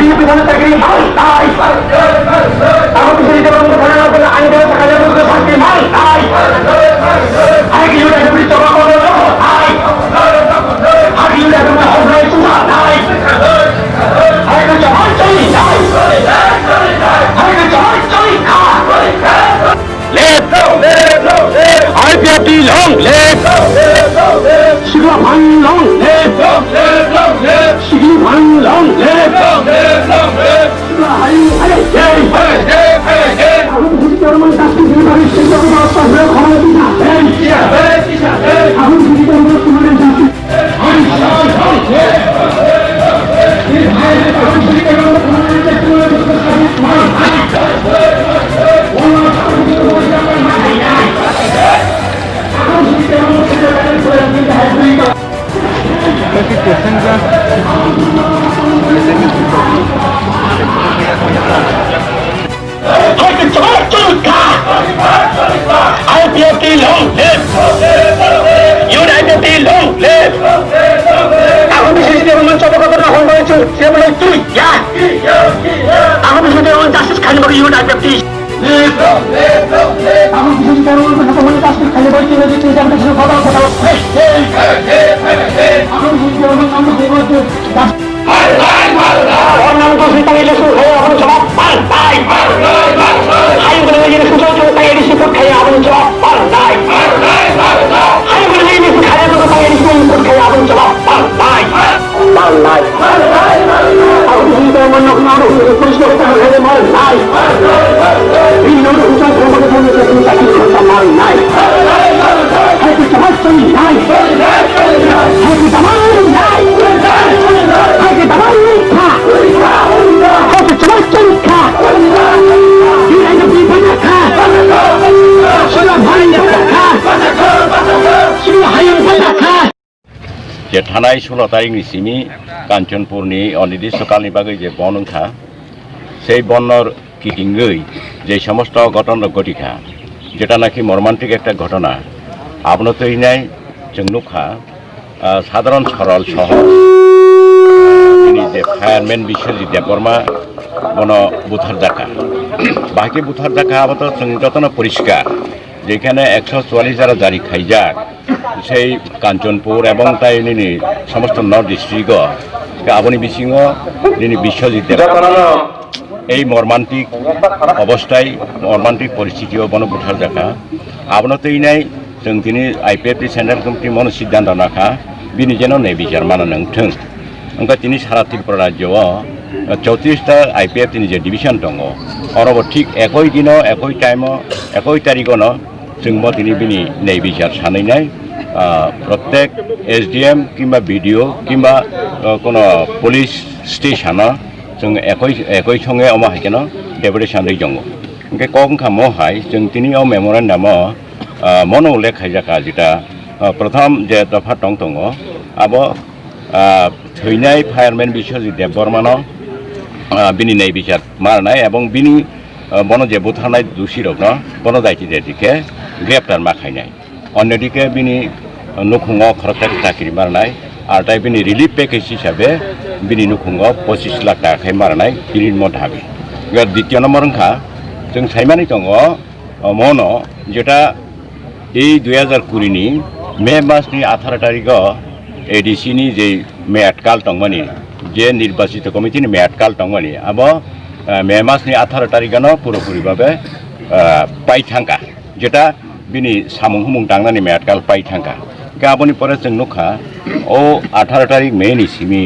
BJP চাকরি মাল নাই আমাদের সেদিকে বন্ধ করে না বলে আইন দেওয়া টাকা যাবে চাকরি মাল নাই আগে কি ইউনিয়ন বিজেপি জমা করবে নাই আগে ইউনিয়ন হবে চুমা নাই আগে জমা চলি নাই আগে জমা চলি না Let's go! IPFT long live! Sigla Bhan long live! Sigla Bhan long live! Sigla Hari Hari Jai! Aku jadi orang kasih dia dari sejak masa saya kalau tidak. Aku jadi orang kemudian kasih. IPFT long live! United long live! Aku bisa jadi orang coba kata nak orang itu siapa boleh tu ya? Aku bisa jadi orang justice kan bagi United. Aku bisa jadi orang orang justice kan bagi United jangan terus kata. Aku bisa jadi orang kamu tu. Orang tu sih tanya lesu saya aku jawab pandai. Ayo kita jadi susah tu tanya disebut kaya aku jawab pandai. Ayo kita jadi kaya tu tanya disebut kaya aku jawab pandai. Pandai. Aku jadi orang nak terus kita kaya pandai. Ini orang susah tu kita tanya disebut kaya aku jawab pandai. Ayo kita macam ni. Ayo kita macam ni. যে থানায় 16 তারিখনি সিমি কাঞ্চনপুরনি অনির্দিষ্টকালনি বাগै যে বন ওंखा সেই বন্যর কিটিংগৈ যে সমস্ত ঘটনা ঘটিखा যেটা নাকি মর্মান্তিক একটা ঘটনা আবনতইনাই जों नुखा সাধারণ সরল সহজ তিনি যে ফায়ারম্যান বিশ্বজিৎ দেববর্মা বন বুথার জাকা বাকি বুথার জাকা আবার जों যতন পরিষ্কার যেখানে 144 যারা জারি খাইজাক সেই কাঞ্চনপুর এবং তাই নিনি সমস্ত নর্থ ডিস্ট্রিক্ট আবনি বিসিং নিনি বিশ্বজিৎ দেববর্মা এই মর্মান্তিক অবস্থায় মর্মান্তিক পরিস্থিতি বন বুথার জাকা আবনতইনাই जों दिनै IPFT सेन्ट्रेल कमिटि मन सिद्धान्त नाखा बिनि जेन नै बिचार माना नोंथों ओंखा दिनै सारा त्रिपुरा राज्यआव 34टा IPFT नि जे डिभिजन दङ अरब ठीक एकई दिन एकई टाइम एकई तारिखनो जों दिनै बिनि नै बिचार सानैनाय प्रत्येक SDM किंबा BDO किंबा कोनो पुलिस स्टेशन जों एकई संगे अमा हायकेन डेपुटेशन दै दङ ओंखे कखा महाय जों दिनै मेमोरेन्डाम मन उल्लेख खायजाखा जेटा प्रथम जे दफा दङ अब थैनाय फायारम्यान बिश्वजित देबबर्मान बिनि नै बिचार मारनाय एवं बिनि बन जे बुथारनाय दोषीरक बन दायथि दिखे ग्रेप्टार माखायनाय अन्यदिके बिनि नुखुङाव खरकटारि चाकरि मारनाय आरो ताय बिनि रिलिफ पेकेज हिसाबै बिनि नुखुङाव 25 लाख टाका मारनाय बिनि मथाबि द्वितीय नम्बर ओंखा जों सायमानि दङ मन जेटा এই 2020 नि मे मासनि 18 तारिखआव एडिसि नि जे मेयादकाल दंमोन जे निर्वाचित कमिटिनि मेयादकाल दंमोन अब मे मासनि 18 तारिखआव पुरोपुरि भाबे पाइथांका जेटा बिनि सामुं हुमुं दांनानै मेयादकाल पाइथांका गाबोनि परे जों नुखा ओ 18 तारिख मे नि सिमि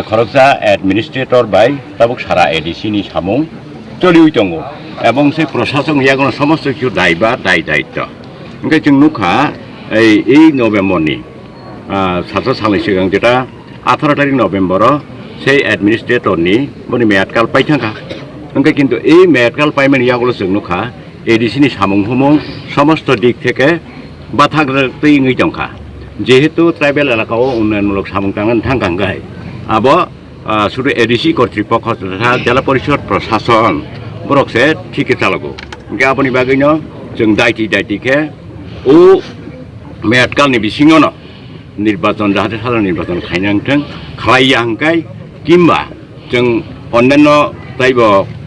खरकसा एडमिनिस्ट्रेटर बाय ताबुक सारा एडिसि नि सामुं चलिउइ दङ एवं से प्रशासन यागन समस्त किछु दायबा दायित्व ओंखाय जों नुखा এই नभेम्बरनि सासे साननै सिगां जेटा 18 तारिख नभेम्बराव সেই एडमिनिस्ट्रेटरनि बनि मेयादकाल पाइथांखा ओंखाय किन्तु এই मेयादकाल पाइमानि यागल जों नुखा एडिसिनि सामुं हुमुं समस्त दिक থেকে बाथाग्रैङै दंखा जेहेतु ट्राइबेल एलाकायाव उन्नयनमूलक सामुं थांखांगाय अब शुद्ध एडिसि कर्तृपक्ष तथा जिला परिषद प्रशासन बरकसे ठीके चालगौ गाबोनि बागैनो जों दायित्वखे ओ मेयादकालनि बिसिङावनो निर्वाचन जाहाथे साधारण निर्वाचन खालायनांथों खालायहांखाय किंबा जों अन्यान्य তাইব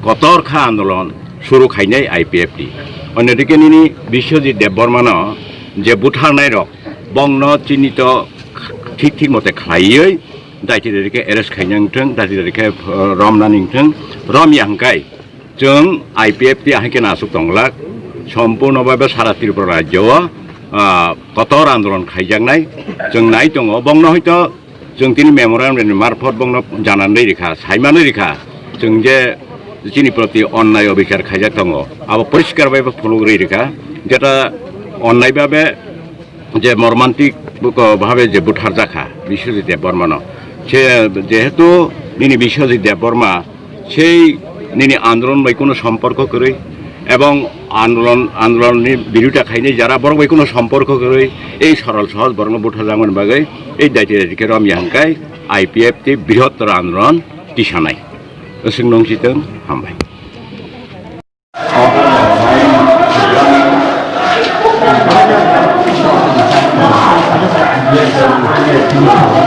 কতরখা আন্দোলন শুরু খাইনাই IPFT অন্যদিকে নিনি বিশ্বজিৎ দেববর্মান যে বুথারনাই রক বংন চিহ্নিত ঠিক মতে খাইयै দায়িত্বকে এরেস্ট খাইनांथों दायित्वके रमनानिंथों रमियांखाय जों IPFT आहायके नासुक दंलाक सम्पूर्णभावे सारा त्रिपुरा राज्योआव कतर आन्दोलन खाइजांनाय जों नाय दङ बंनो हयतो जों दिनै मेमोरेन्डामनि मार्फत बंनो जानानै रेखा सायमानै रेखा जों जे जोंनि प्रति अन्याय अबिचार खाइजाक दङ आबो परिष्कारभावे फुलुग्रै रेखा जेटा अन्यायभावे যে মর্মান্তিক ভাবে যে বুঠার জাখা বিশ্বজিৎ দেববর্মান সে যেহেতু নিনি বিশ্বজিৎ দেববর্মা সেই নিনি আন্দোলন বাই কোনো সম্পর্ক করে এবং আন্দোলনের বিরোধিতা খাইনি যারা বরং বাই কোনো সম্পর্ক করে এই সরল সহজ বরং বুঠার জাঙ্গন বাগে এই দায়িত্বকে রমিয়াঙ্কায় IPFT বৃহত্তর আন্দোলন টিসানাই ওসিং নংচিতং হামবাই Yes,